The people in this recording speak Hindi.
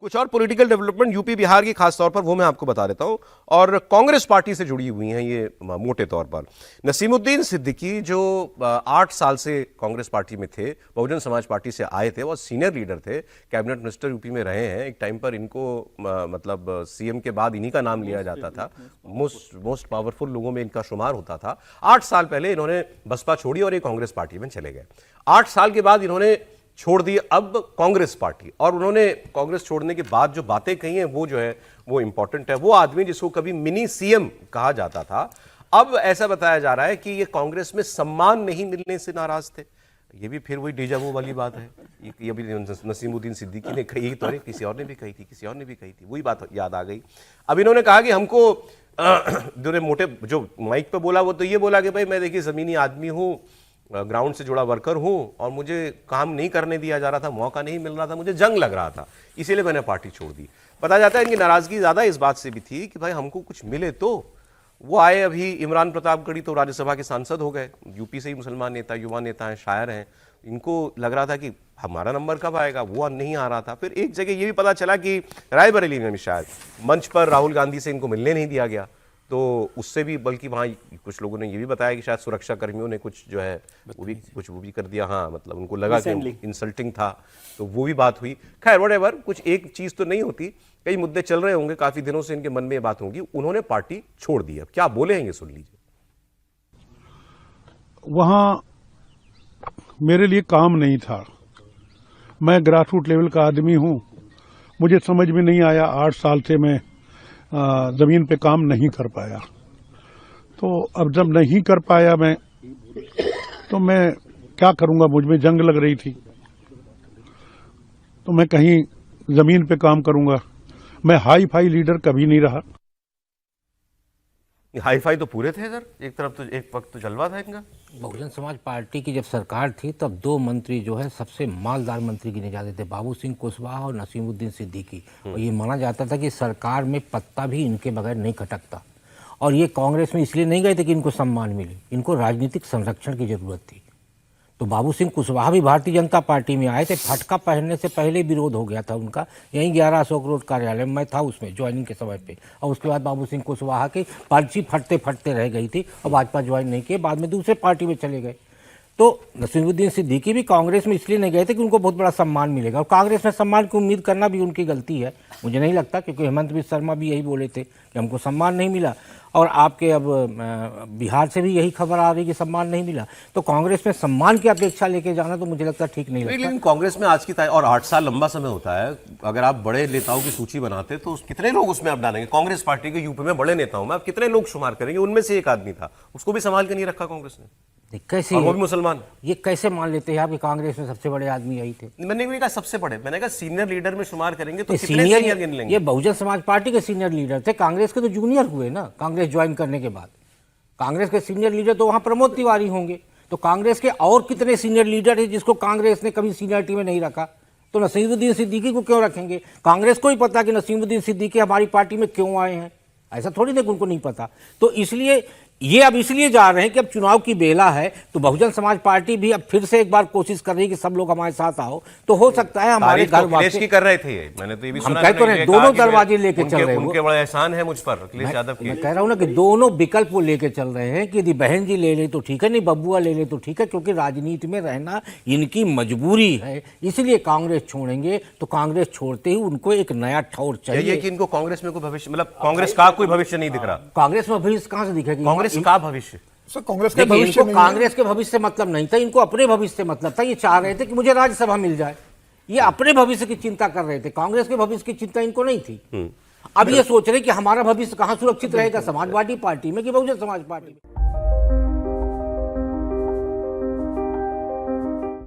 कुछ और पॉलिटिकल डेवलपमेंट यूपी बिहार की खास तौर पर वो मैं आपको बता देता हूं, और कांग्रेस पार्टी से जुड़ी हुई हैं ये मोटे तौर पर। नसीमुद्दीन सिद्दीकी जो 8 साल से कांग्रेस पार्टी में थे, बहुजन समाज पार्टी से आए थे, वो सीनियर लीडर थे, कैबिनेट मिनिस्टर यूपी में रहे हैं। एक टाइम पर इनको मतलब सीएम के बाद इन्हीं का नाम लिया जाता था, मोस्ट पावरफुल लोगों में इनका शुमार होता था। 8 साल पहले इन्होंने बसपा छोड़ी और एक कांग्रेस पार्टी में चले गए। 8 साल के बाद इन्होंने छोड़ दी अब कांग्रेस पार्टी, और उन्होंने कांग्रेस छोड़ने के बाद जो बातें कही हैं वो जो है वो इंपॉर्टेंट है। वो आदमी जिसको कभी मिनी सीएम कहा जाता था, अब ऐसा बताया जा रहा है कि ये कांग्रेस में सम्मान नहीं मिलने से नाराज थे। ये भी फिर वही डेजावू वाली बात है। ये अभी नसीमुद्दीन सिद्दीकी ने कही तो किसी और ने भी कही थी, वही बात याद आ गई। अब इन्होंने कहा कि हमको जो मोटे जो माइक पे बोला वो तो ये बोला कि भाई मैं देखिए जमीनी आदमी हूं, ग्राउंड से जुड़ा वर्कर हूं, और मुझे काम नहीं करने दिया जा रहा था, मौका नहीं मिल रहा था, मुझे जंग लग रहा था, इसीलिए मैंने पार्टी छोड़ दी। पता जाता है इनकी नाराजगी ज्यादा इस बात से भी थी कि भाई हमको कुछ मिले तो। वो आए, अभी इमरान प्रतापगढ़ी तो राज्यसभा के सांसद हो गए, यूपी से ही मुसलमान नेता, युवा नेता हैं, शायर हैं। इनको लग रहा था कि हमारा नंबर कब आएगा, वो नहीं आ रहा था। फिर एक जगह ये भी पता चला कि रायबरेली में शायद मंच पर राहुल गांधी से इनको मिलने नहीं दिया गया, तो उससे भी बल्कि वहाँ कुछ लोगों ने ये भी बताया कि शायद सुरक्षा कर्मियों ने कुछ जो है वो भी कर दिया। हाँ, मतलब उनको लगा कि इंसल्टिंग था, तो वो भी बात हुई। खैर व्हाटएवर, कुछ एक चीज तो नहीं होती, कई मुद्दे चल रहे होंगे, काफी दिनों से इनके मन में ये बात होगी। उन्होंने पार्टी छोड़ दी, अब क्या बोले हैं ये सुन लीजिए। वहां मेरे लिए काम नहीं था, मैं ग्रासरूट लेवल का आदमी हूं, मुझे समझ में नहीं आया। 8 साल से मैं जमीन पे काम नहीं कर पाया, तो अब जब नहीं कर पाया मैं, तो मैं क्या करूंगा, मुझ में जंग लग रही थी, तो मैं कहीं जमीन पे काम करूंगा। मैं हाई फाई लीडर कभी नहीं रहा। हाई फाई तो पूरे थे सर, एक तरफ तो एक वक्त तो जलवा था इनका। बहुजन समाज पार्टी की जब सरकार थी तब 2 मंत्री जो है सबसे मालदार मंत्री गिने जाते थे, बाबू सिंह कुशवाहा और नसीमुद्दीन सिद्दीकी। और ये माना जाता था कि सरकार में पत्ता भी इनके बगैर नहीं खटकता। और ये कांग्रेस में इसलिए नहीं गए थे कि इनको सम्मान मिले, इनको राजनीतिक संरक्षण की जरूरत थी। तो बाबू सिंह कुशवाहा भी भारतीय जनता पार्टी में आए थे, फटका पहनने से पहले विरोध हो गया था उनका, यहीं 11 अशोक रोड कार्यालय में मैं था उसमें ज्वाइनिंग के समय पे। और उसके बाद बाबू सिंह कुशवाहा की पर्ची फटते रह गई थी और भाजपा ज्वाइन नहीं किए, बाद में दूसरे पार्टी में चले गए। तो नसीमुद्दीन सिद्दीकी भी कांग्रेस में इसलिए नहीं गए थे कि उनको बहुत बड़ा सम्मान मिलेगा, और कांग्रेस में सम्मान की उम्मीद करना भी उनकी गलती है, मुझे नहीं लगता, क्योंकि हेमंत बिस्वा शर्मा भी यही बोले थे कि हमको सम्मान नहीं मिला। और आपके अब बिहार से भी यही खबर आ रही कि सम्मान नहीं मिला। तो कांग्रेस में सम्मान की अपेक्षा लेके जाना तो मुझे लगता ठीक नहीं लगता। लेकिन कांग्रेस में आज की और 8 साल लंबा समय होता है। अगर आप बड़े नेताओं की सूची बनाते तो कितने लोग उसमें आप डालेंगे? कांग्रेस पार्टी के यूपी में बड़े नेताओं में आप कितने लोग शुमार करेंगे? उनमें से एक आदमी था, उसको भी संभाल के नहीं रखा कांग्रेस ने। कैसे वो भी मुसलमान, ये कैसे मान लेते हैं आप कि कांग्रेस में सबसे बड़े आदमी यही थे? मैंने नहीं कहा सबसे बड़े, मैंने कहा सीनियर लीडर में शुमार करेंगे तो कितने सीनियर गिन लेंगे? ये बहुजन समाज पार्टी के सीनियर लीडर थे, कांग्रेस के तो जूनियर हुए ना कांग्रेस ज्वाइन करने के बाद। कांग्रेस के सीनियर लीडर तो वहां प्रमोद तिवारी होंगे, तो कांग्रेस के और कितने सीनियर लीडर है जिसको कांग्रेस ने कभी सीनियरिटी में नहीं रखा? तो नसीमुद्दीन सिद्दीकी को क्यों रखेंगे? कांग्रेस को ही पता कि नसीमुद्दीन सिद्दीकी हमारी पार्टी में क्यों आए हैं, ऐसा थोड़ी ना उनको नहीं पता। तो इसलिए ये अब इसलिए जा रहे हैं कि अब चुनाव की बेला है, तो बहुजन समाज पार्टी भी अब फिर से एक बार कोशिश कर रही है कि सब लोग हमारे साथ आओ, तो हो सकता है हमारे घर वापस की कर रहे थे। मैंने तो ये भी सुना, हम कहते हैं दोनों दरवाजे लेके चल रहे हैं। उनके बड़ा एहसान है मुझ पर, अखिलेश यादव की। मैं कह रहा हूं ना कि दोनों विकल्प वो लेके चल रहे हैं कि यदि बहन जी ले ले तो ठीक है, नहीं बबुआ ले ले तो ठीक है, क्योंकि राजनीति में रहना इनकी मजबूरी है, इसलिए कांग्रेस छोड़ेंगे। तो कांग्रेस छोड़ते ही उनको एक नया ठौर चाहिए कि इनको कांग्रेस में कोई भविष्य, मतलब कांग्रेस का कोई भविष्य नहीं दिख रहा। कांग्रेस में भविष्य कहां से दिखेगी? कांग्रेस का भविष्य, कांग्रेस के भविष्य, कांग्रेस के भविष्य से मतलब नहीं था, इनको अपने भविष्य से मतलब था। ये चाह रहे थे कि मुझे राज्यसभा मिल जाए, ये अपने भविष्य की चिंता कर रहे थे, कांग्रेस के भविष्य की चिंता इनको नहीं थी। अब ये सोच रहे कि हमारा भविष्य कहां सुरक्षित रहेगा, समाजवादी पार्टी में कि बहुजन समाज पार्टी में।